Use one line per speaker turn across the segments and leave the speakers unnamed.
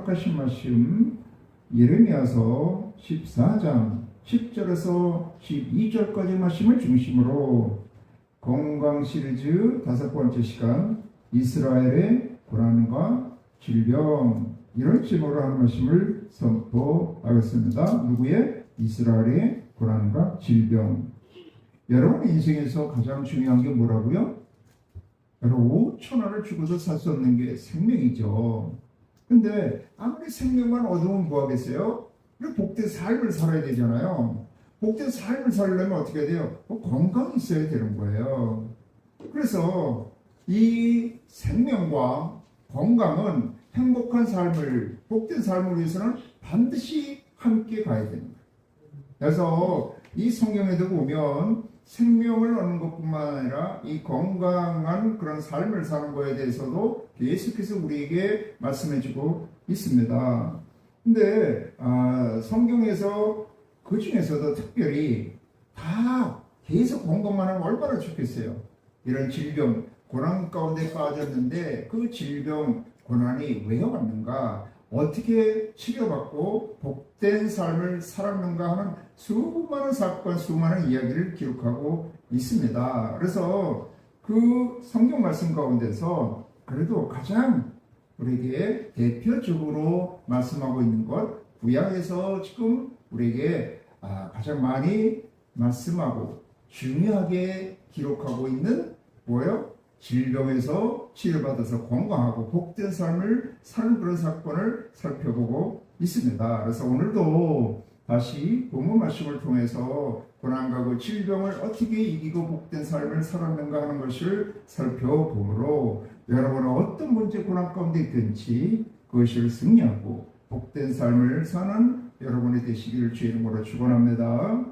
허락하신 말씀 예레미야서 14장 10절에서 12절까지 말씀을 중심으로 건강 시리즈 5번째 시간 이스라엘의 고난과 질병, 이런 제목으로 하는 말씀을 선포하겠습니다. 누구의? 이스라엘의 고난과 질병. 여러분 인생에서 가장 중요한 게 뭐라고요? 여러분 5,000원을 주고도 살 수 없는 게 생명이죠. 근데 아무리 생명만 얻으면 뭐하겠어요? 복된 삶을 살아야 되잖아요. 복된 삶을 살려면 어떻게 해야 돼요? 건강이 있어야 되는 거예요. 그래서 이 생명과 건강은 행복한 삶을, 복된 삶을 위해서는 반드시 함께 가야 됩니다. 그래서 이 성경에도 보면 생명을 얻는 것뿐만 아니라 이 건강한 그런 삶을 사는 것에 대해서도 계속해서 우리에게 말씀해주고 있습니다. 근데 성경에서 그 중에서도 특별히 다 계속 건강만 하면 얼마나 좋겠어요. 이런 질병, 고난 가운데 빠졌는데 그 질병, 고난이 왜 왔는가, 어떻게 치료받고 복된 삶을 살았는가 하는 수많은 사건, 수많은 이야기를 기록하고 있습니다. 그래서 그 성경 말씀 가운데서 그래도 가장 우리에게 대표적으로 말씀하고 있는 것, 구약에서 지금 우리에게 가장 많이 말씀하고 중요하게 기록하고 있는 뭐예요? 질병에서 치료받아서 건강하고 복된 삶을 사는 그런 사건을 살펴보고 있습니다. 그래서 오늘도 다시 본문 말씀을 통해서 고난과 그 질병을 어떻게 이기고 복된 삶을 살았는가 하는 것을 살펴보므로 여러분은 어떤 문제 고난 가운데 있든지 그것을 승리하고 복된 삶을 사는 여러분이 되시기를 주의 이름으로 축원합니다.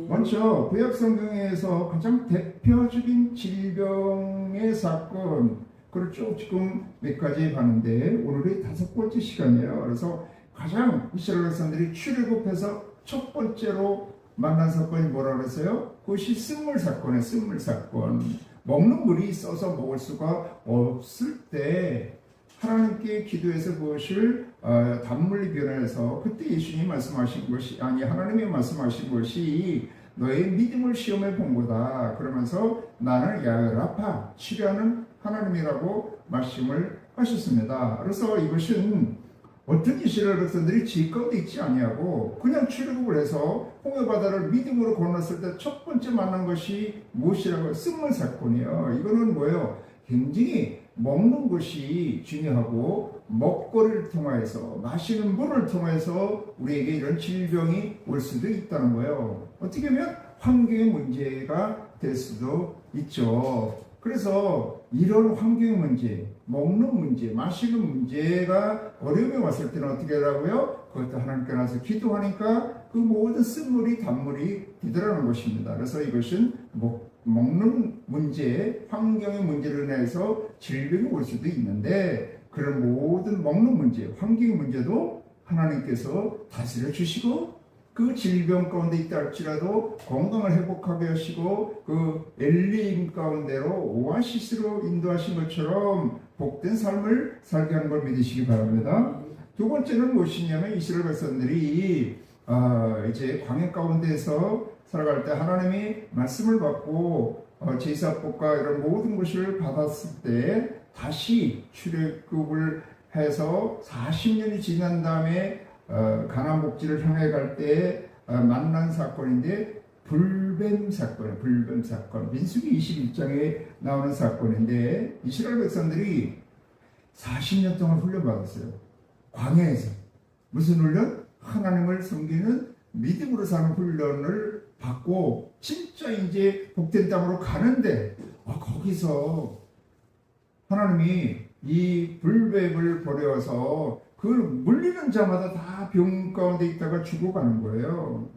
먼저 구약 성경에서 가장 대표적인 질병의 사건, 그걸 쭉 지금 몇 가지 봤는데 오늘이 5번째 시간이에요. 그래서 가장 이스라엘 백성들이 출애굽해서 첫 번째로 만난 사건이 뭐라 그랬어요? 그것이 쓴물 사건이에요. 쓴물 사건. 먹는 물이 써서 먹을 수가 없을 때 하나님께 기도해서 그것을 단물로 변해서, 그때 예수님이 말씀하신 것이 하나님이 말씀하신 것이 너의 믿음을 시험해 본 거다. 그러면서 나는 야훼라파, 치료하는 하나님이라고 말씀을 하셨습니다. 그래서 이것은 어떤 이스라엘 백성들이 지 가운데 있지 아니하고 그냥 출애굽을 해서 홍해바다를 믿음으로 건넜을 때 첫 번째 만난 것이 무엇이라고? 쓴물 사건이에요. 이거는 뭐예요? 굉장히 먹는 것이 중요하고 먹거리를 통해서, 마시는 물을 통해서 우리에게 이런 질병이 올 수도 있다는 거예요. 어떻게 보면 환경의 문제가 될 수도 있죠. 그래서 이런 환경의 문제, 먹는 문제, 마시는 문제가 어려움이 왔을 때는 어떻게 하라고요? 그것도 하나님께 나서 기도하니까 그 모든 쓴물이 단물이 되더라는 것입니다. 그래서 이것은 먹는 문제, 환경의 문제로 인해서 질병이 올 수도 있는데, 그런 모든 먹는 문제, 환경의 문제도 하나님께서 다스려 주시고 그 질병 가운데 있다 할지라도 건강을 회복하게 하시고 그 엘림 가운데로 오아시스로 인도하신 것처럼 복된 삶을 살게 하는 걸 믿으시기 바랍니다. 두 번째는 무엇이냐면 이스라엘 백성들이 이제 광야 가운데에서 살아갈 때 하나님이 말씀을 받고 제사법과 이런 모든 것을 받았을 때 다시 출애굽을 해서 40년이 지난 다음에 가나안 복지를 향해 갈 때 만난 사건인데, 불뱀 사건이에요. 불뱀 사건. 민수기 21장에 나오는 사건인데, 이스라엘 백성들이 40년 동안 훈련받았어요. 광야에서. 무슨 훈련? 하나님을 섬기는 믿음으로 사는 훈련을 받고 진짜 이제 복된 땅으로 가는데 거기서 하나님이 이 불뱀을 버려서 그걸 물리는 자마다 다 병 가운데 있다가 죽어가는 거예요.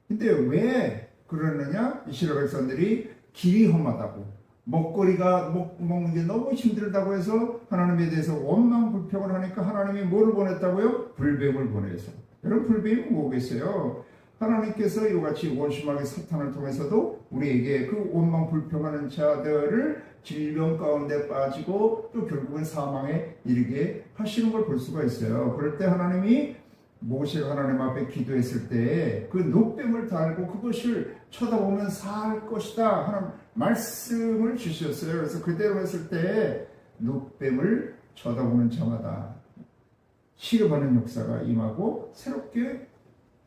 근데 왜 그러느냐? 이스라엘 백성들이 길이 험하다고, 먹거리가 먹는 게 너무 힘들다고 해서 하나님에 대해서 원망 불평을 하니까 하나님이 뭐를 보냈다고요? 불뱀을 보내서. 여러분, 불뱀이 뭐겠어요? 하나님께서 이같이 원수마귀 사탄을 통해서도 우리에게 그 원망 불평하는 자들을 질병 가운데 빠지고 또 결국은 사망에 이르게 하시는 걸 볼 수가 있어요. 그럴 때 하나님이 모세가 하나님 앞에 기도했을 때 그 노뱀을 달고 그것을 쳐다보면 살 것이다 하는 말씀을 주셨어요. 그래서 그대로 했을 때 노뱀을 쳐다보는 자마다 치료받는 역사가 임하고 새롭게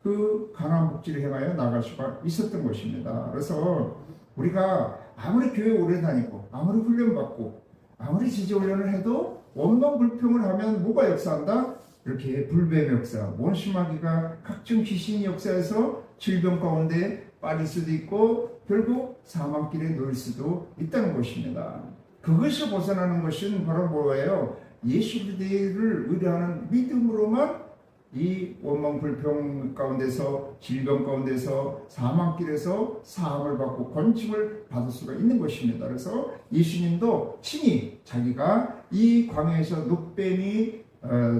그 강한 복지를 행하여 나갈 수가 있었던 것입니다. 그래서 우리가 아무리 교회 오래 다니고 아무리 훈련받고 아무리 지지훈련을 해도 원망 불평을 하면 뭐가 역사한다? 이렇게 불뱀의 역사, 원수마귀가 각종 귀신의 역사에서 질병 가운데 빠질 수도 있고 결국 사망길에 놓일 수도 있다는 것입니다. 그것이 벗어나는 것은 바로 뭐예요? 예수 그리스도를 의뢰하는 믿음으로만 이 원망 불평 가운데서 질병 가운데서 사망길에서 사함을 받고 권침을 받을 수가 있는 것입니다. 그래서 예수님도 친히 자기가 이 광야에서 노뱀이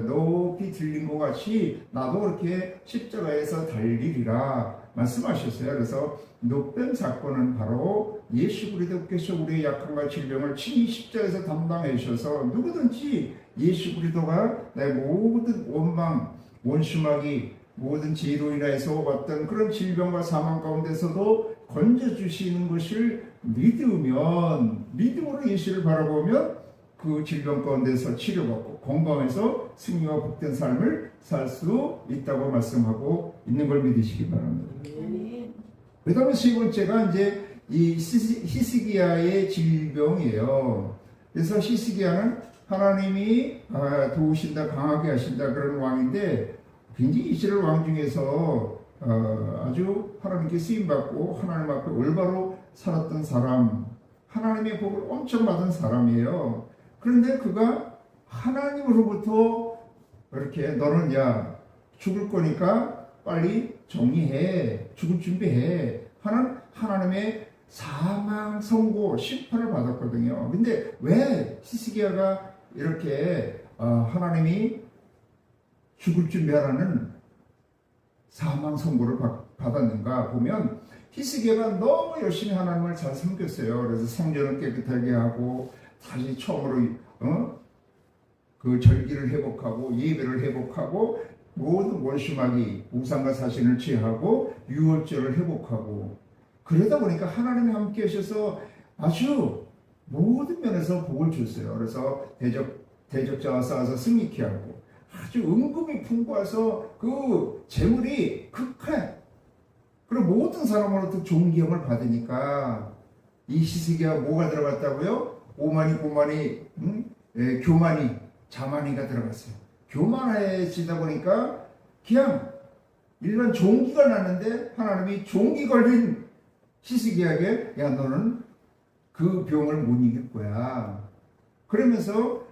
높이 들린 것 같이 나도 그렇게 십자가에서 달리리라 말씀하셨어요. 그래서 노뱀 사건은 바로 예수 그리스도께서 우리의 약함과 질병을 친히 십자가에서 담당해 주셔서 누구든지 예수 그리스도가 내 모든 원망 원수마귀 모든 죄로 인해서 왔던 그런 질병과 사망 가운데서도 건져주시는 것을 믿음으로 예수를 바라보면 그 질병 가운데서 치료받고 건강해서 승리와 복된 삶을 살 수 있다고 말씀하고 있는 걸 믿으시기 바랍니다. 그 다음에 세 번째가 이제 이 히스기야의 질병이에요. 그래서 히스기야는 하나님이 도우신다, 강하게 하신다 그런 왕인데 굉장히 이스라엘 왕 중에서 아주 하나님께 쓰임받고 하나님 앞에 올바로 살았던 사람, 하나님의 복을 엄청 받은 사람이에요. 그런데 그가 하나님으로부터 이렇게 너는 죽을 거니까 빨리 정리해, 죽을 준비해 하는 하나님의 사망 선고 심판을 받았거든요. 근데 왜 히스기야가 이렇게 하나님이 죽을 준비하라는 사망 선고를 받았는가 보면 히스기야가 너무 열심히 하나님을 잘 섬겼어요. 그래서 성전을 깨끗하게 하고 다시 처음으로 그 절기를 회복하고 예배를 회복하고 모든 원수마귀 우상과 사신을 취하고 유월절을 회복하고 그러다 보니까 하나님이 함께 하셔서 아주 모든 면에서 복을 줬어요. 그래서 대적자와 싸워서 승리케 하고 아주 은금이 풍부해서 그 재물이 극해. 그리고 모든 사람으로부터 좋은 기억을 받으니까 이 히스기야가 뭐가 들어갔다고요? 오만이 고만이 교만이 자만이가 들어갔어요. 교만해지다 보니까 그냥 일반 종기가 났는데 하나님이 종기 걸린 히스기야에게 너는 그 병을 못 이길 거야. 그러면서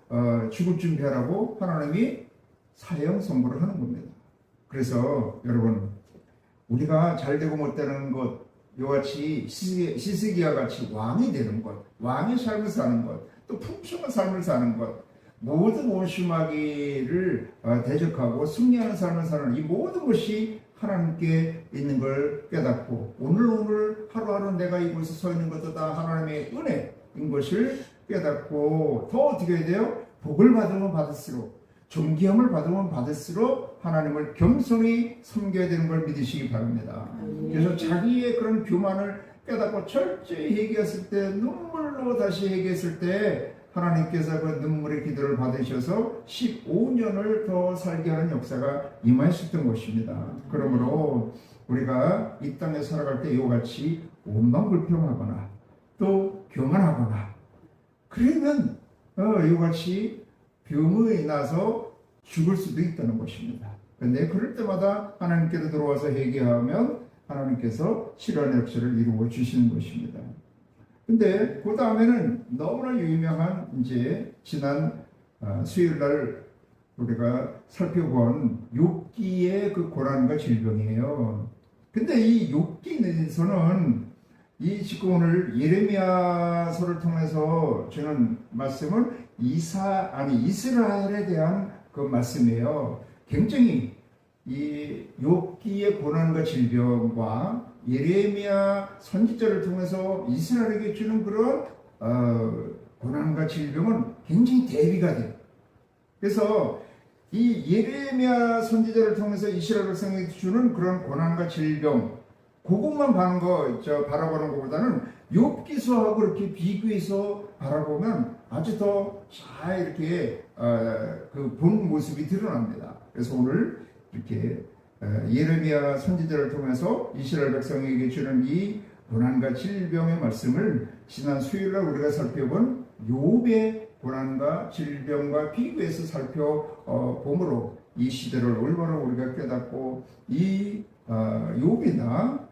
죽을 준비하라고 하나님이 사형 선고를 하는 겁니다. 그래서 여러분 우리가 잘되고 못되는 것 이같이 히스기야 같이 왕이 되는 것, 왕의 삶을 사는 것, 또 풍성한 삶을 사는 것, 모든 원수마귀를 대적하고 승리하는 삶을 사는 이 모든 것이 하나님께 있는 걸 깨닫고 오늘 하루하루 내가 이곳에 서 있는 것도 다 하나님의 은혜인 것을 깨닫고 더 어떻게 해야 돼요? 복을 받으면 받을수록 존귀함을 받으면 받을수록 하나님을 겸손히 섬겨야 되는 걸 믿으시기 바랍니다. 그래서 자기의 그런 교만을 깨닫고 철저히 회개했을 때 눈물로 다시 회개했을 때 하나님께서 그 눈물의 기도를 받으셔서 15년을 더 살게 하는 역사가 임하셨던 것입니다. 그러므로 우리가 이 땅에 살아갈 때 이와 같이 원망불평하거나 또 교만하거나 그러면 이와 같이 병에 나서 죽을 수도 있다는 것입니다. 그런데 그럴 때마다 하나님께로 들어와서 회개하면 하나님께서 치료의 역사를 이루어 주시는 것입니다. 근데 그 다음에는 너무나 유명한 이제 지난 수요일 날 우리가 살펴본 욥기의 그 고난과 질병이에요. 근데 이 욥기에서는 이 지금 오늘 예레미야서를 통해서 주는 말씀은 이스라엘에 대한 그 말씀이에요. 굉장히 이 욥기의 고난과 질병과 예레미야 선지자를 통해서 이스라엘에게 주는 그런 고난과 질병은 굉장히 대비가 돼요. 그래서 이 예레미야 선지자를 통해서 이스라엘 백성에게 주는 그런 고난과 질병, 그것만 바라보는 것보다는 욥기서하고 이렇게 비교해서 바라보면 아주 더 잘 이렇게 본 모습이 드러납니다. 그래서 오늘 이렇게 예레미야 선지자를 통해서 이스라엘 백성에게 주는 이 고난과 질병의 말씀을 지난 수요일날 우리가 살펴본 욥의 고난과 질병과 비교해서 살펴봄으로 이 시대를 올바로 우리가 깨닫고 이 욥이나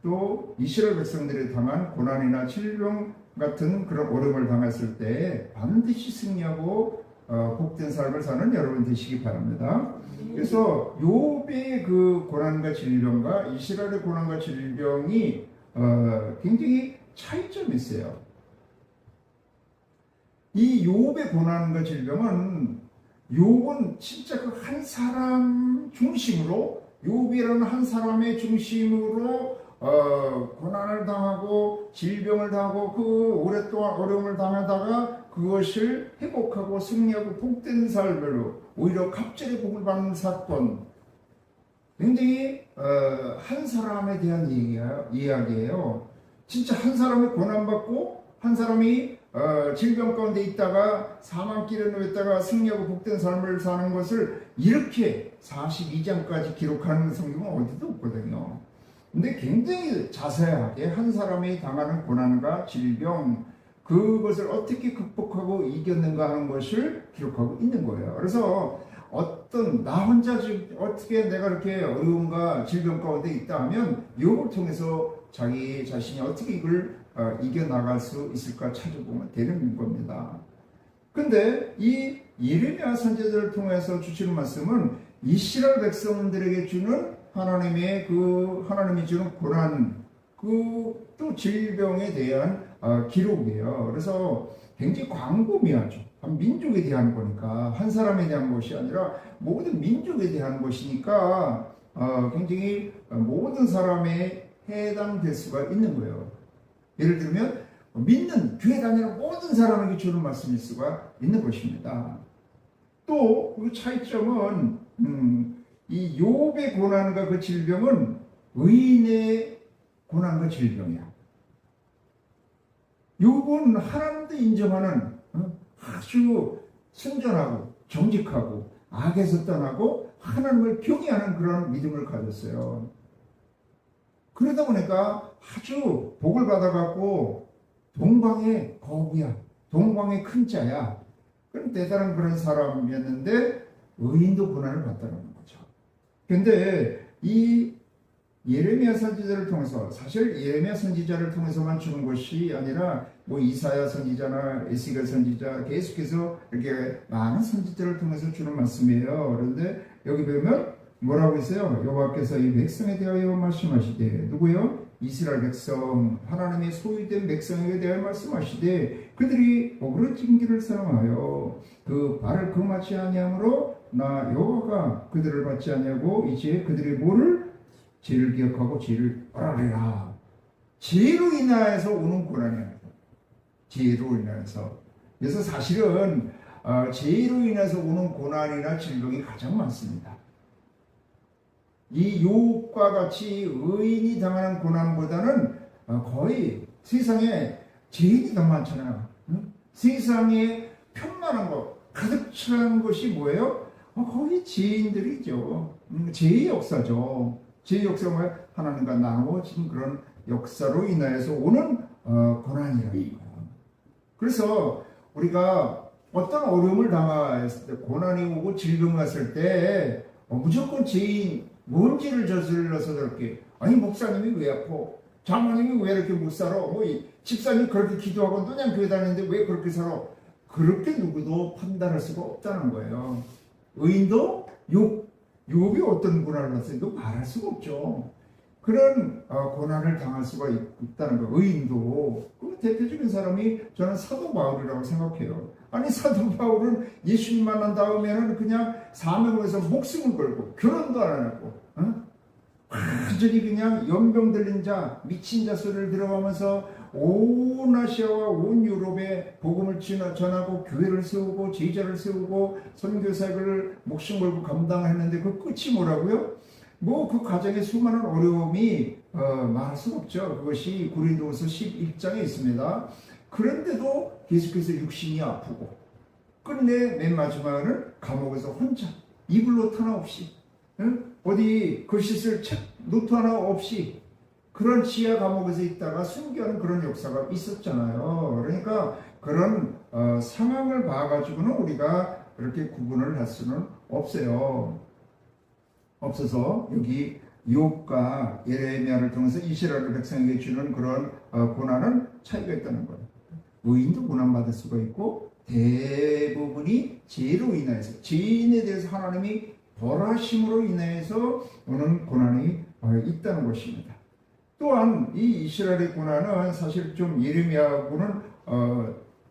또 이스라엘 백성들이 당한 고난이나 질병 같은 그런 어려움을 당했을 때 반드시 승리하고 복된 삶을 사는 여러분 되시기 바랍니다. 그래서 욥의 그 고난과 질병과 이스라엘의 고난과 질병이 굉장히 차이점이 있어요. 이 욥의 고난과 질병은 욥은 진짜 그 한 사람 중심으로 욥이라는 한 사람의 중심으로 고난을 당하고 질병을 당하고 그 오랫동안 어려움을 당하다가 그것을 회복하고 승리하고 복된 삶으로 오히려 갑절의 복을 받는 사건, 굉장히 한 사람에 대한 이야기예요. 진짜 한 사람이 고난받고 한 사람이 질병 가운데 있다가 사망길에 놓였다가 승리하고 복된 삶을 사는 것을 이렇게 42장까지 기록하는 성경은 어디도 없거든요. 근데 굉장히 자세하게 한 사람이 당하는 고난과 질병, 그것을 어떻게 극복하고 이겼는가 하는 것을 기록하고 있는 거예요. 그래서 나 혼자 어떻게 내가 이렇게 어려움과 질병 가운데 있다 하면 욥을 통해서 자기 자신이 어떻게 이걸 이겨나갈 수 있을까 찾아보면 되는 겁니다. 근데 이 예레미야 선지자를 통해서 주시는 말씀은 이스라엘 백성들에게 주는 하나님이 주는 고난, 또 질병에 대한 기록이에요. 그래서 굉장히 광범위하죠. 한 민족에 대한 거니까, 한 사람에 대한 것이 아니라 모든 민족에 대한 것이니까 굉장히 모든 사람에 해당될 수가 있는 거예요. 예를 들면 믿는 교회 다니는 모든 사람에게 주는 말씀일 수가 있는 것입니다. 또 그 차이점은 이 욥의 고난과 그 질병은 의인의 고난과 질병이야. 욥은 하나님도 인정하는 아주 순전하고 정직하고 악에서 떠나고 하나님을 경외하는 그런 믿음을 가졌어요. 그러다 보니까 아주 복을 받아갖고 동방의 거부야, 동방의 큰 자야. 그런 대단한 그런 사람이었는데 의인도 고난을 받다는 거죠. 근데 이 예레미야 선지자를 통해서, 사실 예레미야 선지자를 통해서만 주는 것이 아니라 이사야 선지자나 에스겔 선지자 계속해서 이렇게 많은 선지자를 통해서 주는 말씀이에요. 그런데 여기 보면 뭐라고 했어요? 여호와께서 이 백성에 대하여 말씀하시되, 누구요? 이스라엘 백성, 하나님의 소유된 백성에게 대하여 말씀하시되, 그들이 어그러진 길을 사랑하여 그 발을 금하지 아니하므로 나 여호와가 그들을 받지 아니하고 이제 그들의 뭐를? 죄를 기억하고 죄를 벌하리라. 죄로 인하여서 오는 고난이야. 죄로 인하여서. 그래서 사실은 죄로 인해서 오는 고난이나 질병이 가장 많습니다. 이 욥과 같이 의인이 당하는 고난보다는 거의 세상에 죄인이 더 많잖아요. 세상에 편만한 것, 가득 찬 것이 뭐예요? 거의 죄인들이죠. 죄의 역사죠. 죄의 역사가 하나님과 나누어진 그런 역사로 인하여서 오는 고난이라는 거예요. 그래서 우리가 어떤 어려움을 당했을 때, 고난이 오고 질병 왔을 때 무조건 죄인, 뭔 죄를 저질러서 저렇게, 아니 목사님이 왜 아파? 장모님이 왜 이렇게 못 살아? 집사님이 그렇게 기도하고 그냥 교회 다니는데 왜 그렇게 살아? 그렇게 누구도 판단할 수가 없다는 거예요. 의인도 욥이 어떤 고난을 받았어도 말할 수가 없죠. 그런 고난을 당할 수가 있다는 거예요. 의인도. 그 대표적인 사람이 저는 사도 바울이라고 생각해요. 아니 사도 바울은 예수님 만난 다음에는 그냥 사명에서 목숨을 걸고 결혼도 안 하고 완전히 그냥 연병 들린 자 미친 자 소리를 들어가면서 온 아시아와 온 유럽에 복음을 전하고 교회를 세우고 제자를 세우고 선교사역을 목숨 걸고 감당했는데 그 끝이 뭐라고요? 뭐 그 과정에 수많은 어려움이 말할 수 없죠. 그것이 고린도후서 11장에 있습니다. 그런데도 계속해서 육신이 아프고 끝내 맨 마지막에는 감옥에서 혼자 이불 노트 하나 없이 어디 글씨 쓸 책 노트 하나 없이 그런 지하 감옥에서 있다가 순교하는 그런 역사가 있었잖아요. 그러니까 그런 상황을 봐가지고는 우리가 그렇게 구분을 할 수는 없어서 여기 욥과 예레미야를 통해서 이스라엘 백성에게 주는 그런 고난은 차이가 있다는 거예요. 의인도 고난받을 수가 있고 대부분이 죄로 인해서 죄인에 대해서 하나님이 벌하심으로 인해서 오는 고난이 있다는 것입니다. 또한 이 이스라엘의 고난은 사실 좀 예레미야하고는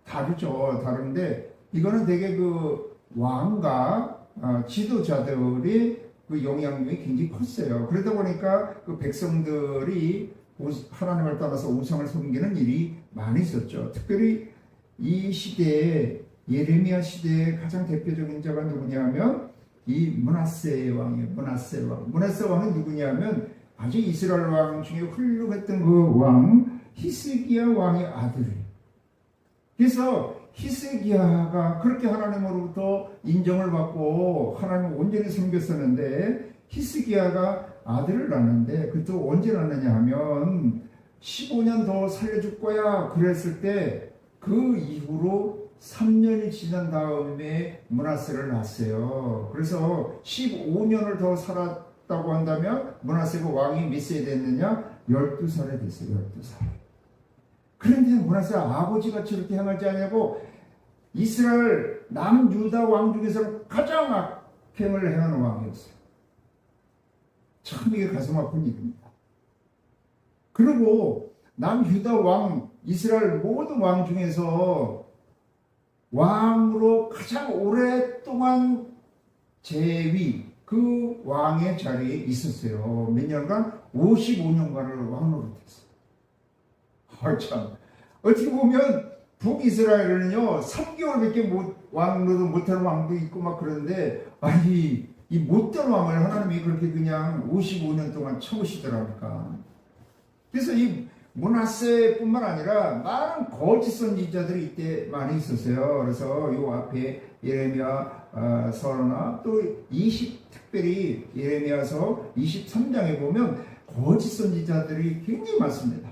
다른데 이거는 되게 그 왕과 지도자들이 그 영향력이 굉장히 컸어요. 그러다 보니까 그 백성들이 하나님을 따라서 우상을 섬기는 일이 많이 있었죠. 특별히 이 시대에 예레미야 시대의 가장 대표적인 자가 누구냐면 이 므낫세 왕이에요. 므낫세 왕은 누구냐면 아주 이스라엘 왕 중에 훌륭했던 그 왕 히스기야 왕의 아들이에요. 그래서 히스기야가 그렇게 하나님으로부터 인정을 받고 하나님을 온전히 섬겼었는데 히스기야가 아들을 낳는데 그것도 언제 낳느냐 하면 15년 더 살려줄 거야 그랬을 때 그 이후로 3년이 지난 다음에 므낫세를 낳았어요. 그래서 15년을 더 살았다고 한다면 므낫세가 왕이 몇 세 됐느냐? 12살에 됐어요. 12살. 그런데 므낫세가 아버지가 저렇게 행하지 않냐고 이스라엘 남유다 왕 중에서 가장 악행을 행하는 왕이었어요. 참 이게 가슴 아픈 일입니다. 그리고 남유다 왕, 이스라엘 모든 왕 중에서 왕으로 가장 오랫동안 재위, 그 왕의 자리에 있었어요. 몇 년간? 55년간을 왕으로 됐어요. 참. 어떻게 보면 북이스라엘은요, 3개월밖에 왕으로도 못하는 왕도 있고 막 그런데, 아니, 이 못된 왕을 하나님이 그렇게 그냥 55년 동안 쳐오시더랍니까. 그래서 이 므낫세뿐만 아니라 많은 거짓 선지자들이 이때 많이 있었어요. 그래서 이 앞에 예레미야 서나 또 특별히 예레미야서 23장에 보면 거짓 선지자들이 굉장히 많습니다.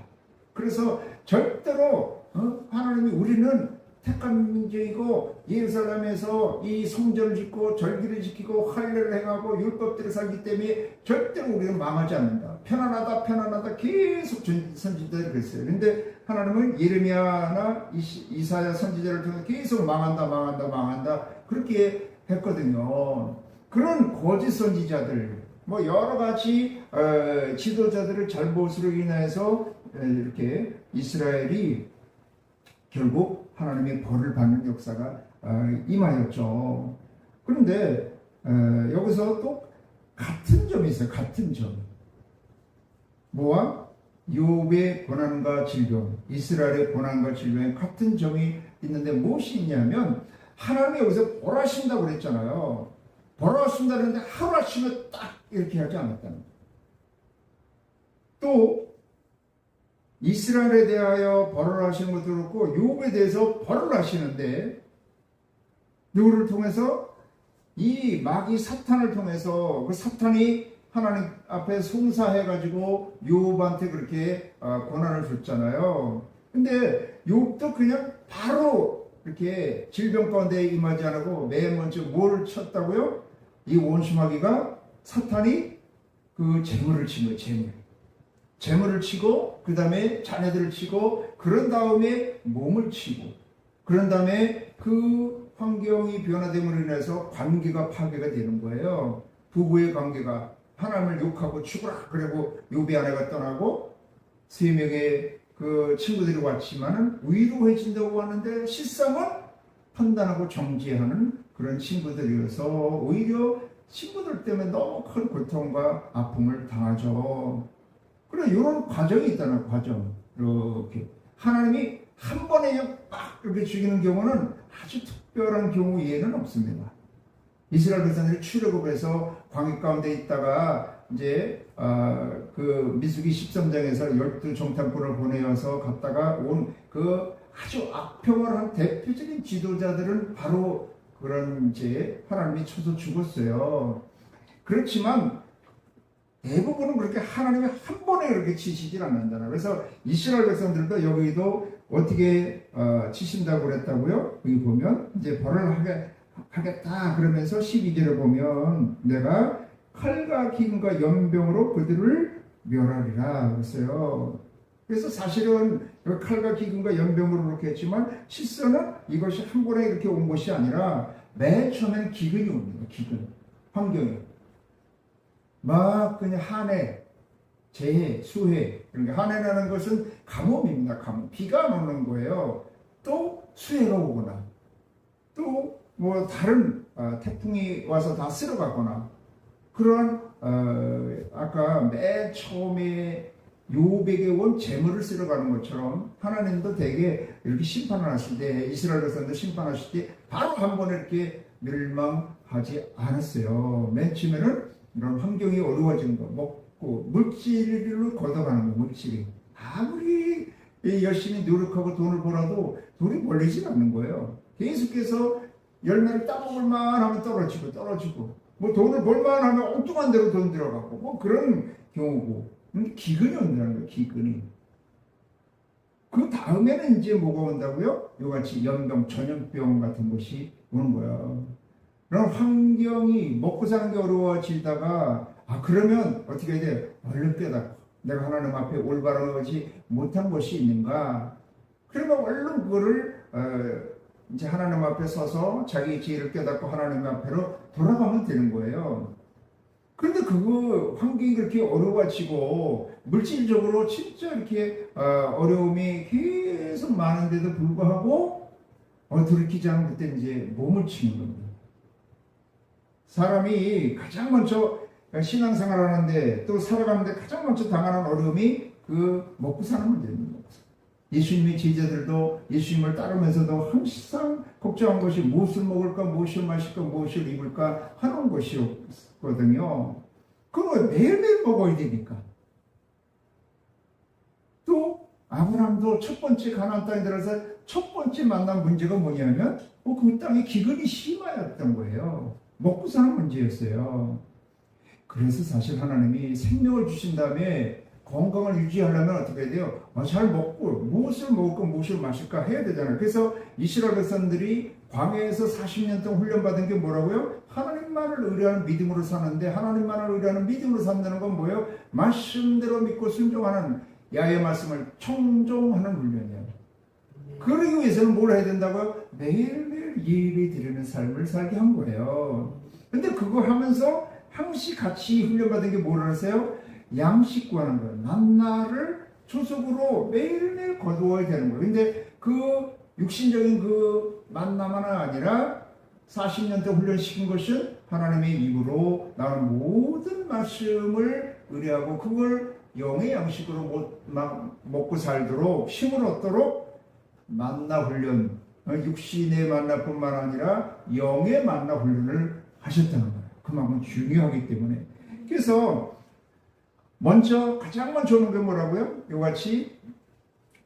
그래서 절대로 하나님이 우리는 택한 민족이고 예루살렘에서 이 성전을 짓고 절기를 지키고 할례를 행하고 율법대로 살기 때문에 절대로 우리는 망하지 않는다. 편안하다 계속 선지자들이 그랬어요. 그런데 하나님은 예레미야나 이사야 선지자를 통해 계속 망한다 그렇게 했거든요. 그런 거짓 선지자들 뭐 여러 가지 지도자들의 잘못으로 인해서 이렇게 이스라엘이 결국 하나님의 벌을 받는 역사가 임하였죠. 그런데 여기서 또 같은 점이 있어요. 같은 점. 뭐와? 욥의 고난과 질병, 이스라엘의 고난과 질병에 같은 점이 있는데 무엇이 있냐면 하나님이 여기서 벌하신다고 그랬잖아요. 벌하신다는데 하루아침에 딱 이렇게 하지 않았다는 거예요. 또 이스라엘에 대하여 벌을 하시는 것도 그렇고 욥에 대해서 벌을 하시는데 누구를 통해서? 이 마귀 사탄을 통해서 그 사탄이 하나님 앞에 송사해가지고 욥한테 그렇게 고난을 줬잖아요. 근데 욥도 그냥 바로 이렇게 질병 가운데 임하지 않고 맨 먼저 뭐를 쳤다고요? 이 원수마귀가 사탄이 그 재물을 친 거예요. 재물을 치고 그 다음에 자녀들을 치고 그런 다음에 몸을 치고 그런 다음에 그 환경이 변화됨으로 인해서 관계가 파괴가 되는 거예요. 부부의 관계가 하나님을 욕하고 죽으라 그리고 욥의 아내가 떠나고 3명의 그 친구들이 왔지만은 위로해진다고 하는데 실상은 판단하고 정지하는 그런 친구들이어서 오히려 친구들 때문에 너무 큰 고통과 아픔을 당하죠. 그래, 이런 과정이 있다는 과정. 이렇게 하나님이 한 번에 그냥 빡 이렇게 죽이는 경우는 아주 특별한 경우 이외에는 없습니다. 이스라엘 백성들이 출애굽해서 광야 가운데 있다가 이제 그 민수기 13장에서 12정탐꾼을 보내어서 갔다가 온 그 아주 악평을 한 대표적인 지도자들은 바로 그런 이제 하나님이 쳐서 죽었어요. 그렇지만 대부분은 그렇게 하나님이 한 번에 그렇게 치시질 않는다. 그래서 이스라엘 백성들도 여기도 어떻게 치신다고 그랬다고요? 여기 보면 이제 벌을 하겠다 그러면서 12절에 보면 내가 칼과 기근과 연병으로 그들을 멸하리라 그랬어요. 그래서 사실은 칼과 기근과 연병으로 그렇게 했지만 실제는 이것이 한 번에 이렇게 온 것이 아니라 맨 처음에는 기근이 옵니다. 기근, 환경이 막 그냥 한해, 재해, 수해. 그러니까 한해라는 것은 가뭄입니다. 가뭄. 비가 안 오는 거예요. 또 수해가 오거나 또 뭐 다른 태풍이 와서 다 쓸어가거나 그런 아까 맨 처음에 요백에 온 재물을 쓸어가는 것처럼 하나님도 되게 이렇게 심판을 하실 때 이스라엘 백성도 심판하실 때 바로 한 번에 이렇게 멸망하지 않았어요. 맨 처음에는 이런 환경이 어려워진 거, 먹고 물질로 걷어가는 거, 물질이 아무리 열심히 노력하고 돈을 벌어도 돈이 벌리지 않는 거예요. 계속해서 열매를 따먹을만 하면 떨어지고 뭐 돈을 벌만 하면 엉뚱한 데로 돈 들어가고 뭐 그런 경우고 기근이 온다는 거예요. 기근이. 그 다음에는 이제 뭐가 온다고요? 요같이 연병, 전염병 같은 것이 오는 거야. 그럼 환경이 먹고 사는 게 어려워지다가 그러면 어떻게 해야 돼? 얼른 깨닫고 내가 하나님 앞에 올바르지 못한 것이 있는가? 그러면 얼른 그거를 이제 하나님 앞에 서서 자기 지혜를 깨닫고 하나님 앞으로 돌아가면 되는 거예요. 그런데 그거 환경이 그렇게 어려워지고 물질적으로 진짜 이렇게 어려움이 계속 많은데도 불구하고 돌이키지 않으면 그때 이제 몸을 치는 겁니다. 사람이 가장 먼저 신앙생활 하는데 또 살아가는데 가장 먼저 당하는 어려움이 그 먹고 사는 문제입니다. 예수님의 제자들도 예수님을 따르면서도 항상 걱정한 것이 무엇을 먹을까, 무엇을 마실까, 무엇을 입을까 하는 것이었거든요. 그걸 매일매일 먹어야 되니까. 또 아브라함도 첫 번째 가나안 땅에 들어서 첫 번째 만난 문제가 뭐냐면 그 땅에 기근이 심하였던 거예요. 먹고 사는 문제였어요. 그래서 사실 하나님이 생명을 주신 다음에 건강을 유지하려면 어떻게 해야 돼요? 잘 먹고 무엇을 먹을까 무엇을 마실까 해야 되잖아요. 그래서 이스라엘 백성들이 광야에서 40년 동안 훈련받은 게 뭐라고요? 하나님만을 의뢰하는 믿음으로 사는데 하나님만을 의뢰하는 믿음으로 산다는 건 뭐예요? 말씀대로 믿고 순종하는 야훼 말씀을 청종하는 훈련이에요. 그러기 위해서는 뭘 해야 된다고요? 매일매일 예배 드리는 삶을 살게 한 거예요. 근데 그거 하면서 항시 같이 훈련받은 게 뭐라 하세요? 양식 구하는 거예요. 만나를 초석으로 매일매일 거두어야 되는 거예요. 근데 그 육신적인 그 만나만 아니라 40년 동안 훈련시킨 것은 하나님의 입으로 나오는 모든 말씀을 의뢰하고 그걸 영의 양식으로 먹고 살도록 힘을 얻도록 만나 훈련, 육신의 만나뿐만 아니라 영의 만나 훈련을 하셨다는 거예요. 그만큼 중요하기 때문에. 그래서 가장 먼저 오는 게 뭐라고요? 이같이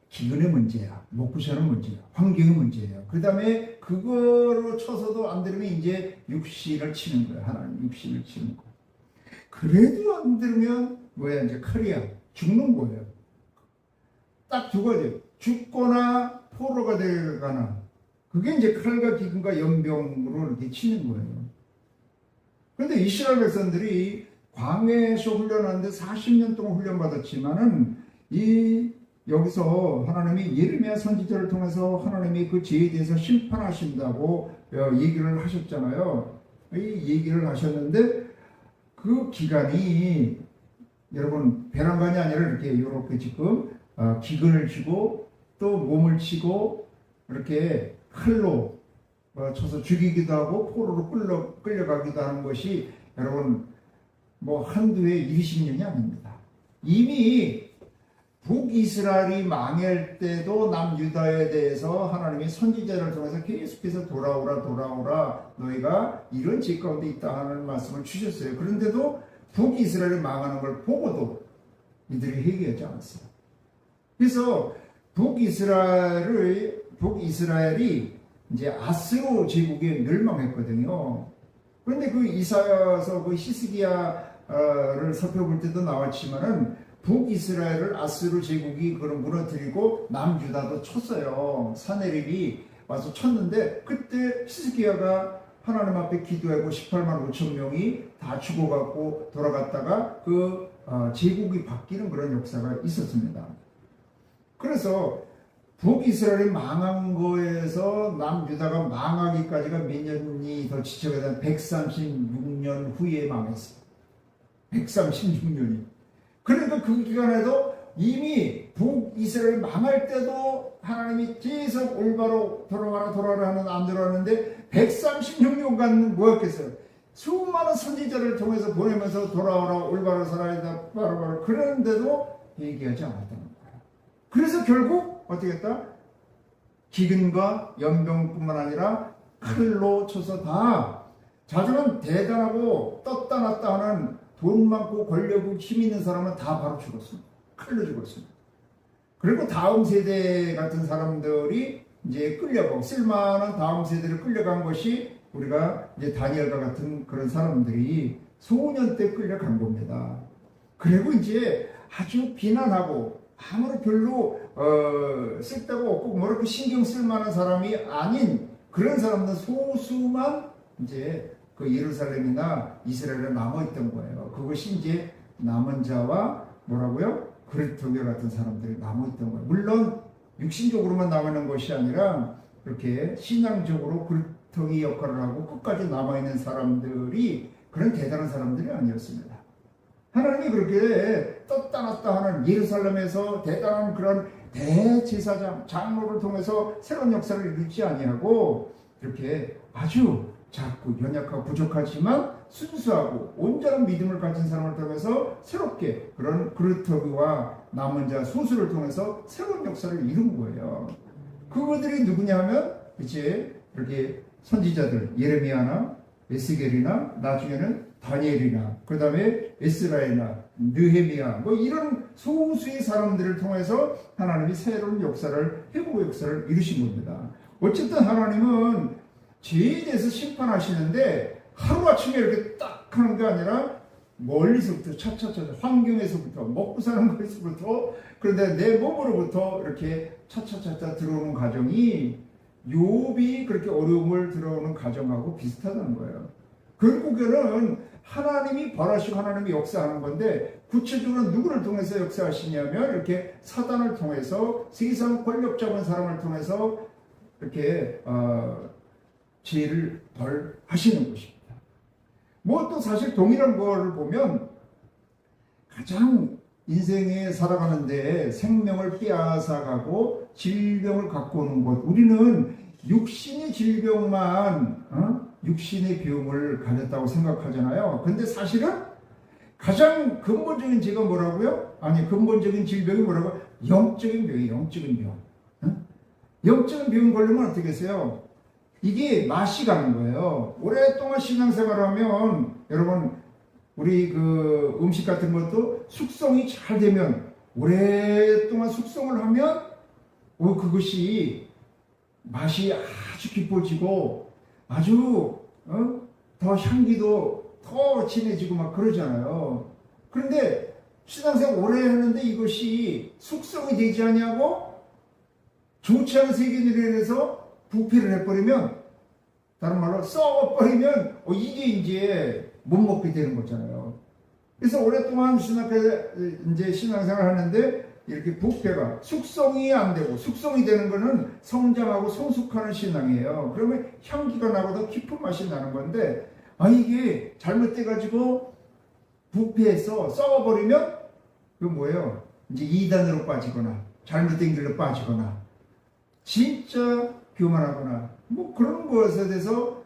기근의 문제야, 먹고 사는 문제야, 환경의 문제예요. 그 다음에 그거로 쳐서도 안 되면 이제 육신을 치는 거예요. 하나님 육신을 치는 거. 그래도 안 되면 뭐야? 이제 칼이야, 죽는 거예요. 딱 두 가지, 죽거나 포로가 되거나. 그게 이제 칼과 기근과 연병으로 이렇게 치는 거예요. 그런데 이스라엘 백성들이 광야에서 훈련하는데 40년 동안 훈련받았지만은 여기서 하나님이 예레미야 선지자를 통해서 하나님이 그 죄에 대해서 심판하신다고 얘기를 하셨잖아요. 이 얘기를 하셨는데 그 기간이 여러분 배란간이 아니라 이렇게 지금 기근을 치고 또 몸을 치고 이렇게 칼로 쳐서 죽이기도 하고 포로로 끌려가기도 하는 것이 여러분 뭐 한두 해 20년이 아닙니다. 이미 북이스라엘이 망할 때도 남유다에 대해서 하나님이 선지자를 통해서 계속해서 돌아오라 너희가 이런 죄 가운데 있다 하는 말씀을 주셨어요. 그런데도 북이스라엘이 망하는 걸 보고도 이들이 회개하지 않았어요. 그래서 북이스라엘이 이제 아스로 제국에 멸망했거든요. 그런데 그 이사야서 그 히스기야를 살펴볼 때도 나왔지만은 북이스라엘을 아스로 제국이 그런 무너뜨리고 남유다도 쳤어요. 사네립이 와서 쳤는데 그때 히스기야가 하나님 앞에 기도하고 18만 5천 명이 다 죽어갖고 돌아갔다가 그 제국이 바뀌는 그런 역사가 있었습니다. 그래서 북이스라엘이 망한 거에서 남유다가 망하기까지가 몇 년이 더 지체가 된 136년 후에 망했어요. 136년이. 그러니까 그 기간에도 이미 북이스라엘 망할 때도 하나님이 계속 올바로 돌아가라 하는 안 들어왔는데 136년간 뭐였겠어요? 수많은 선지자를 통해서 보내면서 돌아오라 올바로 살아야 바로 그러는데도 얘기하지 않았다는 거예요. 그래서 결국 어떻게 했다? 기근과 연병뿐만 아니라 칼로 쳐서 다 자주는 대단하고 떴다 놨다 하는 돈 많고 권력이 힘 있는 사람은 다 바로 죽었습니다. 칼로 죽었습니다. 그리고 다음 세대 같은 사람들이 이제 끌려가고 쓸만한 다음 세대를 끌려간 것이 우리가 이제 다니엘과 같은 그런 사람들이 소년 때 끌려간 겁니다. 그리고 이제 아주 비난하고 아무리 별로 쓸데가 없고 뭐 이렇게 신경 쓸 만한 사람이 아닌 그런 사람들 소수만 이제 그 예루살렘이나 이스라엘에 남아있던 거예요. 그것이 이제 남은 자와 뭐라고요? 그리스도교 같은 사람들이 남아있던 거예요. 물론 육신적으로만 남아있는 것이 아니라 이렇게 신앙적으로 그리스도의 역할을 하고 끝까지 남아있는 사람들이 그런 대단한 사람들이 아니었습니다. 하나님이 그렇게 떴다 놨다 하는 예루살렘에서 대단한 그런 대제사장, 장로를 통해서 새로운 역사를 이루지 아니하고 이렇게 아주 작고 연약하고 부족하지만 순수하고 온전한 믿음을 가진 사람을 통해서 새롭게 그런 그루터기와 남은 자 소수를 통해서 새로운 역사를 이룬 거예요. 그들이 누구냐면 이제 이렇게 선지자들 예레미야나 에스겔이나 나중에는 다니엘이나 그 다음에 에스라이나 느헤미야 뭐 이런 소수의 사람들을 통해서 하나님이 새로운 역사를 회복의 역사를 이루신 겁니다. 어쨌든 하나님은 죄에 대해서 심판하시는데 하루아침에 이렇게 딱 하는 게 아니라 멀리서부터 차차차 환경에서부터 먹고 사는 것에서부터 그런데 내 몸으로부터 이렇게 차차차차 들어오는 과정이 욥이 그렇게 어려움을 들어오는 과정하고 비슷하다는 거예요. 결국에는 하나님이 벌하시고 하나님이 역사하는 건데 구체적으로 누구를 통해서 역사하시냐면 이렇게 사단을 통해서 세상 권력 잡은 사람을 통해서 이렇게 죄를 벌하시는 것입니다. 뭐 또 사실 동일한 거를 보면 가장 인생에 살아가는데 생명을 빼앗아가고 질병을 갖고 오는 것 우리는 육신의 질병만 육신의 병을 가졌다고 생각하잖아요. 근데 사실은 가장 근본적인 죄가 뭐라고요? 아니 근본적인 질병이 뭐라고? 영적인 병이에요. 영적인 병. 영적인 병 걸리면 어떻게 하세요? 이게 맛이 가는 거예요. 오랫동안 신앙생활을 하면 여러분 우리 그 음식 같은 것도 숙성이 잘 되면 오랫동안 숙성을 하면 그것이 맛이 아주 깊어지고 아주 더 향기도 더 진해지고 막 그러잖아요. 그런데 신앙생활 오래 하는데 이것이 숙성이 되지 않냐고 좋지 않은 세균들에 의해서 부패를 해버리면 다른 말로 썩어버리면 이게 이제 못 먹게 되는 거잖아요. 그래서 오랫동안 신앙생활 하는데 이렇게 부패가 숙성이 안 되고 숙성이 되는 거는 성장하고 성숙하는 신앙이에요. 그러면 향기가 나고 더 깊은 맛이 나는 건데 이게 잘못돼가지고 부패해서 썩어버리면 그 뭐예요? 이제 이단으로 빠지거나 잘못된 길로 빠지거나 진짜 교만하거나 뭐 그런 것에 대해서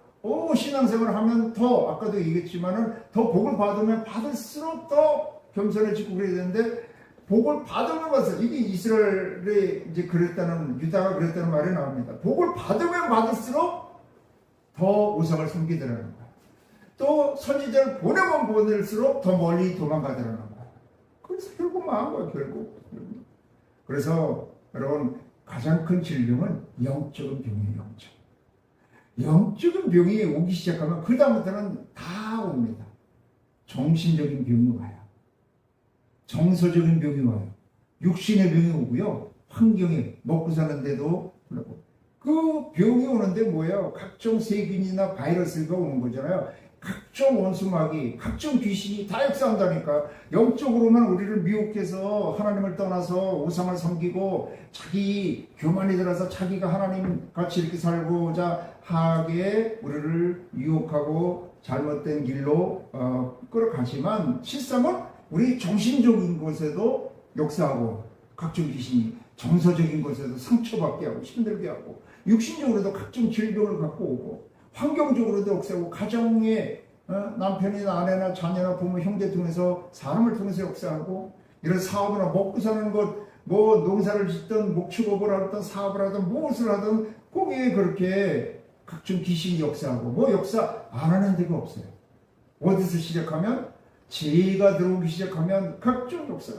신앙생활을 하면 더 아까도 얘기했지만은 더 복을 받으면 받을수록 더 겸손해지고 그래야 되는데 복을 받으면 받을수록 이게 이스라엘에 이제 그랬다는 유다가 그랬다는 말이 나옵니다. 복을 받으면 받을수록 더 우상을 섬기더라는 거야. 또 선지자를 보내면 보낼수록 더 멀리 도망가더라는 거야. 그래서 결국 망한 거야 결국. 그래서 여러분 가장 큰 질병은 영적인 병이에요. 영적인 병이 오기 시작하면 그 다음부터는 다 옵니다. 정신적인 병이 와요. 정서적인 병이 와요. 육신의 병이 오고요. 환경이 먹고 사는데도 그렇고 그 병이 오는데 뭐예요? 각종 세균이나 바이러스가 오는 거잖아요. 각종 원수마귀, 각종 귀신이 다 역사한다니까. 영적으로만 우리를 미혹해서 하나님을 떠나서 우상을 섬기고 자기 교만이 들어서 자기가 하나님 같이 이렇게 살고자 하게 우리를 유혹하고 잘못된 길로 끌어가지만 실상은 우리 정신적인 것에도 역사하고 각종 귀신이 정서적인 것에도 상처받게 하고 힘들게 하고 육신적으로도 각종 질병을 갖고 오고 환경적으로도 역사하고 가정에 남편이나 아내나 자녀나 부모 형제 통해서 사람을 통해서 역사하고 이런 사업이나 먹고 사는 것 뭐 농사를 짓든 목축업을 하든 사업을 하든 무엇을 하든 거기에 그렇게 각종 귀신이 역사하고 뭐 역사 안 하는 데가 없어요. 어디서 시작하면 죄가 들어오기 시작하면 각종 역사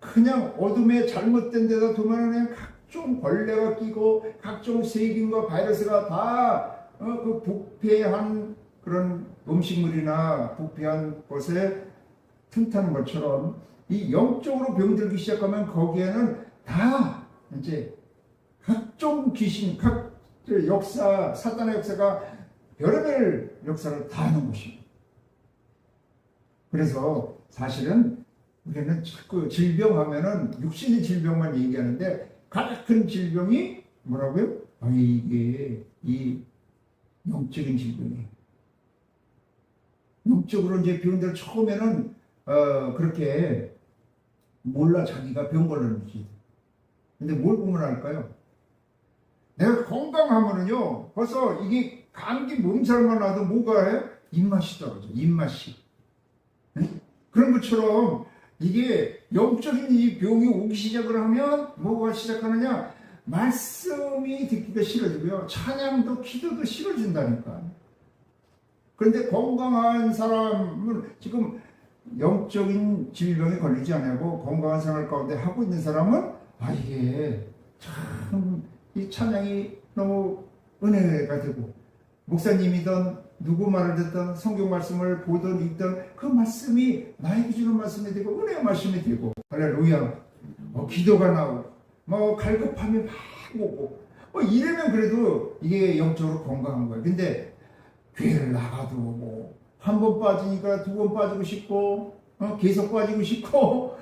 그냥 어둠에 잘못된 데다 두면 그냥 각종 벌레가 끼고 각종 세균과 바이러스가 다 그 부패한 그런 음식물이나 부패한 것에 틈타는 것처럼 이 영적으로 병들기 시작하면 거기에는 다 이제 각종 귀신, 각 역사, 사단의 역사가 별의별 역사를 다 하는 것입니다. 그래서 사실은 우리는 자꾸 질병하면은 육신의 질병만 얘기하는데 가장 큰 질병이 뭐라고요? 이게 이 영적인 질병이에요. 영적으로 이제 병들 처음에는 그렇게 몰라 자기가 병 걸렸는지. 근데 뭘 보면 알까요? 내가 건강하면은요 벌써 이게 감기 몸살만 나도 뭐가 해? 입맛이 떨어져. 입맛이. 그런 것처럼 이게 영적인 이 병이 오기 시작을 하면 뭐가 시작하느냐? 말씀이 듣기가 싫어지고요. 찬양도 기도도 싫어진다니까. 그런데 건강한 사람은 지금 영적인 질병에 걸리지 않고 건강한 생활 가운데 하고 있는 사람은 이게 참 이 찬양이 너무 은혜가 되고 목사님이든 누구 말을 듣든 성경 말씀을 보든 읽든 그 말씀이 나에게 주는 말씀이 되고 은혜의 말씀이 되고 할렐루야. 기도가 나오고 뭐 갈급함이 막 오고 이러면 그래도 이게 영적으로 건강한 거예요. 근데 교회를 나가도 뭐 한 번 빠지니까 두 번 빠지고 싶고 계속 빠지고 싶고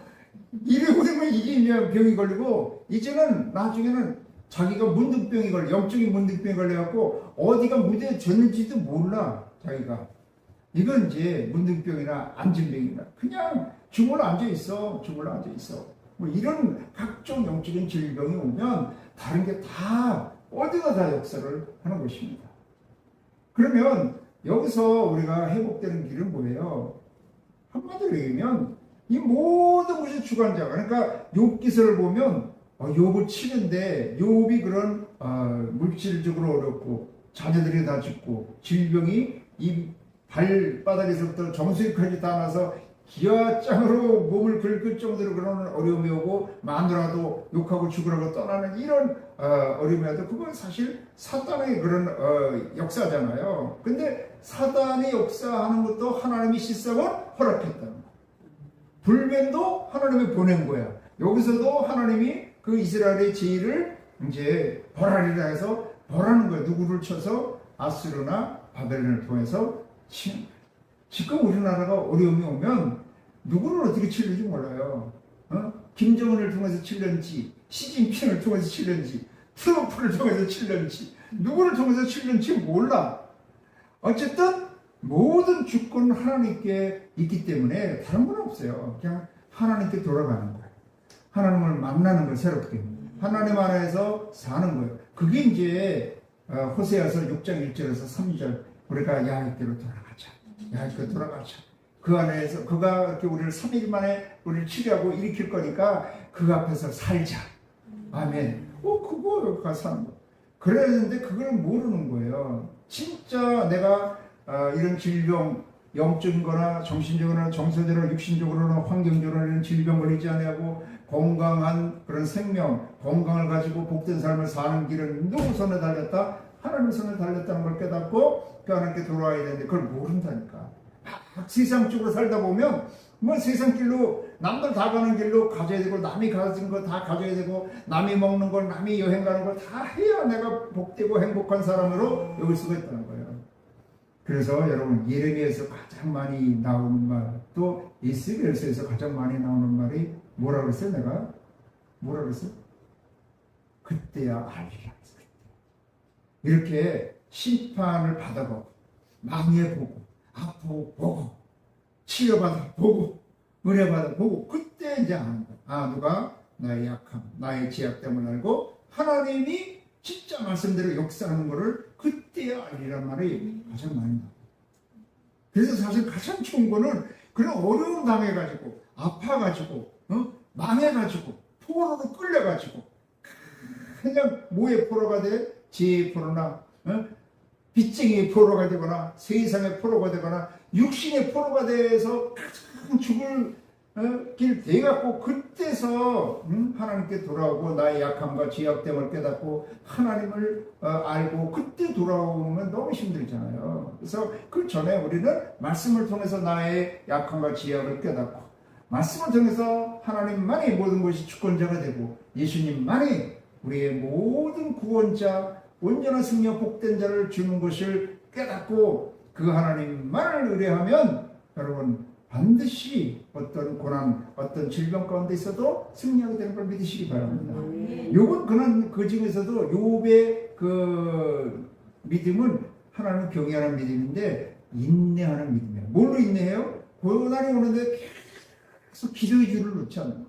이러고 되면 이게 병이 걸리고 이제는 나중에는 자기가 문득병이 걸려 영적인 문득병이 걸려갖고 어디가 무뎌졌는지도 몰라 자기가. 이건 이제 문득병이나 안진병이나 그냥 주물러 앉아있어. 뭐 이런 각종 영적인 질병이 오면 다른 게 다 어디가 다 역사를 하는 것입니다. 그러면 여기서 우리가 회복되는 길은 뭐예요? 한마디로 얘기하면 이 모든 것이 주관자가 그러니까 욥기서를 보면 욥을 치는데 욥이 그런 물질적으로 어렵고 자녀들이 다 죽고 질병이 이 발바닥에서부터 정수리까지 다 나서 기아장으로 몸을 긁을 정도로 그런 어려움이 오고 마누라도 욕하고 죽으라고 떠나는 이런 어려움이 와도 그건 사실 사단의 그런 역사잖아요. 근데 사단이 역사하는 것도 하나님이 실상은 허락했다는 거야. 불변도 하나님이 보낸 거야. 여기서도 하나님이 그 이스라엘의 죄를 이제 벌하리라 해서 벌하는 거야. 누구를 쳐서 아수르나 바벨론을 통해서 지금 우리나라가 어려움이 오면 누구를 어떻게 치는지 몰라요. 김정은을 통해서 칠는지 시진핑을 통해서 칠는지 트럼프를 통해서 칠는지 누구를 통해서 칠는지 몰라. 어쨌든 모든 주권은 하나님께 있기 때문에 다른 건 없어요. 그냥 하나님께 돌아가는 거예요. 하나님을 만나는 걸 새롭게. 하나님 안에서 사는 거예요. 그게 이제 호세아서 6장 1절에서 3절 우리가 야훼께로 돌아가자. 야훼께로 돌아가자. 그 안에서 그가 이렇게 우리를 3일 만에 우리를 치료하고 일으킬 거니까 그 앞에서 살자. 아멘. 그거가 사는 거. 그랬는데 그걸 모르는 거예요. 진짜 내가 이런 질병, 영적인 거나 정신적으로나 정서적으로나 육신적으로나 환경적으로나 이런 질병 걸리지 않냐고 건강한 그런 생명, 건강을 가지고 복된 삶을 사는 길은 누구 손에 달렸다? 하나님 손에 달렸다는 걸 깨닫고 그 하나님께 돌아와야 되는데 그걸 모른다니까. 세상적으로 살다 보면 뭐 세상 길로 남들 다 가는 길로 가져야 되고 남이 가진 거 다 가져야 되고 남이 먹는 걸 남이 여행 가는 걸 다 해야 내가 복되고 행복한 사람으로 여길 수가 있다는 거예요. 그래서 여러분 예레미야에서 가장 많이 나오는 말 또 에스겔서에서 가장 많이 나오는 말이 뭐라고 그랬어요? 내가 뭐라고 그랬어요? 그때야 알리라. 이렇게 심판을 받아보고 망해보고 아프고 보고 치료받아 보고 은혜받아 보고 그때 이제 아는 거야. 누가 나의 약함 나의 제약됨을 알고 하나님이 진짜 말씀대로 역사하는 거를 그때야 알리란 말이 가장 많이 나와요. 그래서 사실 가장 좋은 거는 그런 어려움 당해가지고 아파가지고 망해가지고 포로로 끌려가지고 그냥 뭐의 포로가 돼? 지혜의 포로나 빚쟁이의 포로가 되거나 세상의 포로가 되거나 육신의 포로가 돼서 가장 죽을 길 돼갖고 그때서 하나님께 돌아오고 나의 약함과 지약됨을 깨닫고 하나님을 알고 그때 돌아오면 너무 힘들잖아요. 그래서 그 전에 우리는 말씀을 통해서 나의 약함과 지약을 깨닫고 말씀을 통해서 하나님만이 모든 것이 주권자가 되고 예수님만이 우리의 모든 구원자 온전한 승리와 복된 자를 주는 것을 깨닫고 그 하나님만을 의뢰하면 여러분 반드시 어떤 고난, 어떤 질병 가운데 있어도 승리하게 되는 걸 믿으시기 바랍니다. 요건 그 중에서도 욥의 그 믿음은 하나님 경외하는 믿음인데 인내하는 믿음이에요. 뭘로 인내해요? 고난이 오는데 계속 기도의 줄을 놓지 않는 거예요.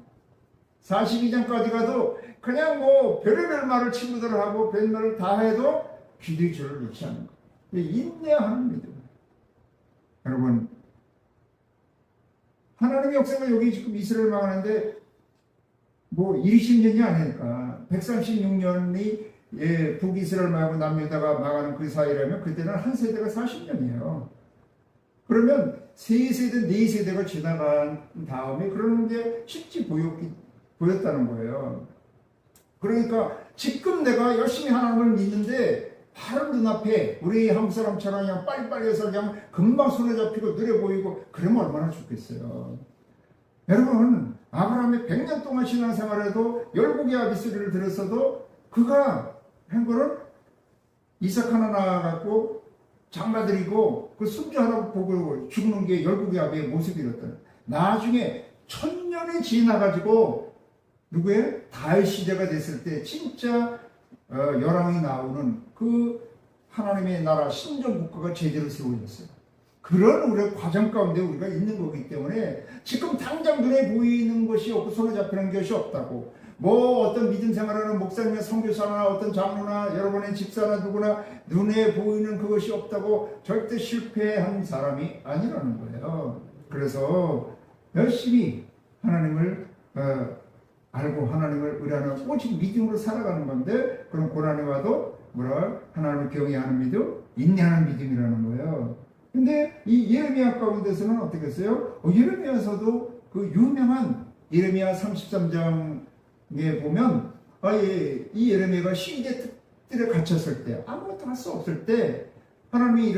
42장까지 가도 그냥 뭐 별의별 말을 친구들 하고 별말을 다 해도 기도의 줄을 놓지 않는 거예요. 인내하는 믿음. 여러분 하나님의 역사가 여기 지금 이스라엘 망하는데 뭐 20년이 아니니까 136년이 북이스라엘 망하고 남유다가 망하는 그 사이라면 그때는 한 세대가 40년이에요. 그러면 3세대, 4세대가 지나간 다음에 그러는 게 실제 보였다는 거예요. 그러니까 지금 내가 열심히 하나님을 믿는데 바로 눈앞에 우리 한국 사람처럼 그냥 빨리빨리 해서 그냥 금방 손에 잡히고 느려 보이고 그러면 얼마나 좋겠어요. 여러분 아브라함이 100년 동안 신앙생활해도 열국의 아비스를 들었어도 그가 한 거는 이삭 하나 낳아갖고 장가들이고 그 손주 하나 보고 죽는 게 열국의 아비의 모습이었다. 나중에 1000년이 지나가지고 누구의 다윗 시대가 됐을 때 진짜 열왕이 나오는 그 하나님의 나라 신정 국가가 제대로 세워졌어요. 그런 우리의 과정 가운데 우리가 있는 거기 때문에 지금 당장 눈에 보이는 것이 없고 손에 잡히는 것이 없다고 뭐 어떤 믿음 생활하는 목사님이나 선교사나 어떤 장로나 여러분의 집사나 누구나 눈에 보이는 그것이 없다고 절대 실패한 사람이 아니라는 거예요. 그래서 열심히 하나님을 알고 하나님을 의뢰하는 오직 믿음으로 살아가는 건데 그런 고난이 와도 하나님을 경외하는 믿음, 인내하는 믿음이라는 거예요. 근데 이 예레미야 가운데서는 어떻게 했어요? 예레미야에서도 그 유명한 예레미야 33장에 보면 이 예레미야가 시대 뜰에 갇혔을 때 아무것도 할 수 없을 때 하나님이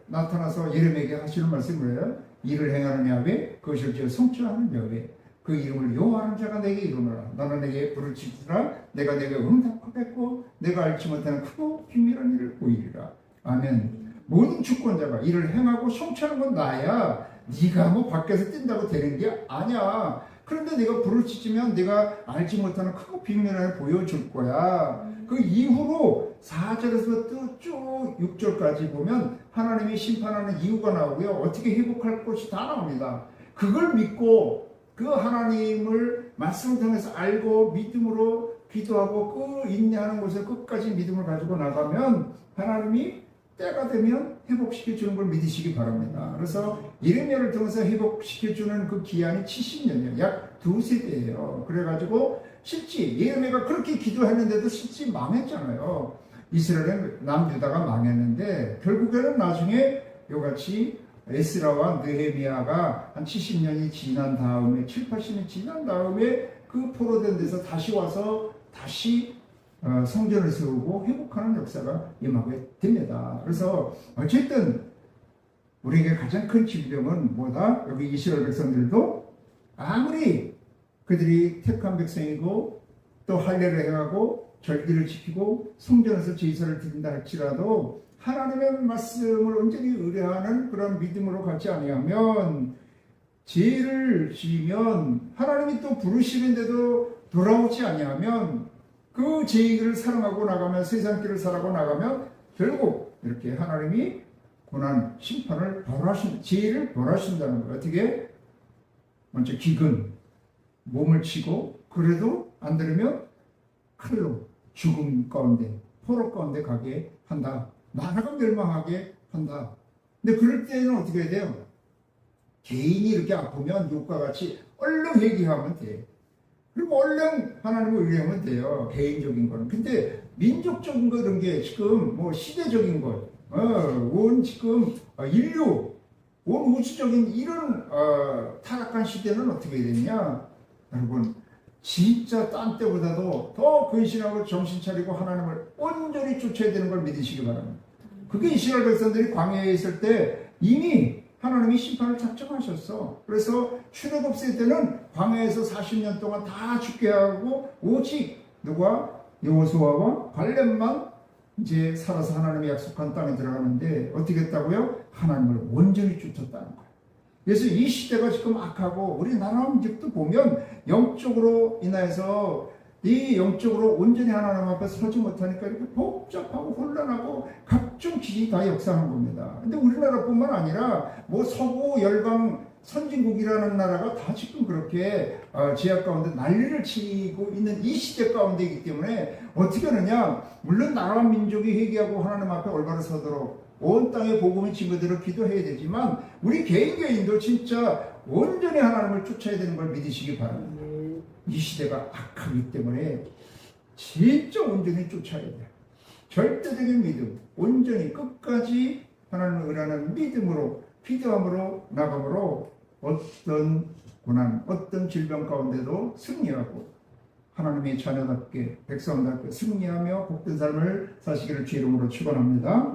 나타나서 예레미야에게 하시는 말씀이 뭐예요? 일을 행하는 야훼 그것을 지어 성취하는 야훼 그 이름을 여호와하는 자가 내게 이루노라. 너는 내게 부르짖으라. 내가 내게 응답하겠고 내가 알지 못하는 크고 비밀한 일을 보이리라. 아멘. 모든 주권자가 일을 행하고 성취하는 건 나야. 네가 뭐 밖에서 뛴다고 되는 게 아니야. 그런데 네가 부르짖으면 네가 알지 못하는 크고 비밀한 일을 보여줄 거야. 그 이후로 4절에서 쭉 6절까지 보면 하나님이 심판하는 이유가 나오고요. 어떻게 회복할 것이 다 나옵니다. 그걸 믿고 그 하나님을 말씀을 통해서 알고 믿음으로 기도하고 그 인내하는 곳에 끝까지 믿음을 가지고 나가면 하나님이 때가 되면 회복시켜 주는 걸 믿으시기 바랍니다. 그래서 예레미야를 통해서 회복시켜 주는 그 기한이 70년이에요. 약 2세대예요. 그래가지고 실제 예레미야가 그렇게 기도했는데도 실제 망했잖아요. 이스라엘은 남유다가 망했는데 결국에는 나중에 이같이 에스라와 느헤미야가 한 70년이 지난 다음에 7, 80년이 지난 다음에 그 포로된 데서 다시 와서 다시 성전을 세우고 회복하는 역사가 임하게 됩니다. 그래서 어쨌든 우리에게 가장 큰 질병은 뭐다? 여기 이스라엘 백성들도 아무리 그들이 택한 백성이고 또 할례를 행하고 절기를 지키고 성전에서 제사를 드린다 할지라도 하나님의 말씀을 온전히 의뢰하는 그런 믿음으로 가지 아니하면 죄를 지으면 하나님이 또 부르시는데도 돌아오지 아니하면 그 죄를 사랑하고 나가면 세상길을 살아가고 나가면 결국 이렇게 하나님이 고난 심판을 벌하신 죄를 벌하신다는 거예요. 어떻게? 먼저 기근 몸을 치고 그래도 안 들으면 칼로 죽음 가운데 포로 가운데 가게 한다. 나라가 멸망하게 한다. 근데 그럴 때는 어떻게 해야 돼요? 개인이 이렇게 아프면 욕과 같이 얼른 회개하면 돼. 그리고 얼른 하나님을 의뢰하면 돼요. 개인적인 거는. 근데 민족적인 거 이런 게 지금 뭐 시대적인 것, 온 지금 인류, 온 우주적인 이런 타락한 시대는 어떻게 되냐? 여러분 진짜 딴 때보다도 더 근신하고 정신 차리고 하나님을 온전히 쫓아야 되는 걸 믿으시기 바랍니다. 그게 이스라엘 백성들이 광야에 있을 때 이미 하나님이 심판을 작정하셨어. 그래서 출애굽 때는 광야에서 40년 동안 다 죽게 하고 오직 누가 여호수아와 갈렙만 이제 살아서 하나님이 약속한 땅에 들어가는데 어떻게 했다고요? 하나님을 온전히 쫓았다는 거예요. 그래서 이 시대가 지금 악하고 우리나라 민족도 보면 영적으로 인해서 이 영적으로 온전히 하나님 앞에 서지 못하니까 이렇게 복잡하고 혼란하고 각종 기이 다 역사하는 겁니다. 근데 우리나라뿐만 아니라 뭐 서구 열강 선진국이라는 나라가 다 지금 그렇게 제약 가운데 난리를 치고 있는 이 시대 가운데이기 때문에 어떻게 하느냐? 물론 나라 민족이 회개하고 하나님 앞에 올바로 서도록 온 땅에 복음의 증거대로 기도해야 되지만 우리 개인도 진짜 온전히 하나님을 쫓아야 되는 걸 믿으시기 바랍니다. 이 시대가 악하기 때문에 진짜 온전히 쫓아야 돼. 절대적인 믿음, 온전히 끝까지 하나님을 의뢰하는 믿음으로 기도함으로 나감으로 어떤 고난, 어떤 질병 가운데도 승리하고 하나님의 자녀답게 백성답게 승리하며 복된 삶을 사시기를 주의 이름으로 축원합니다.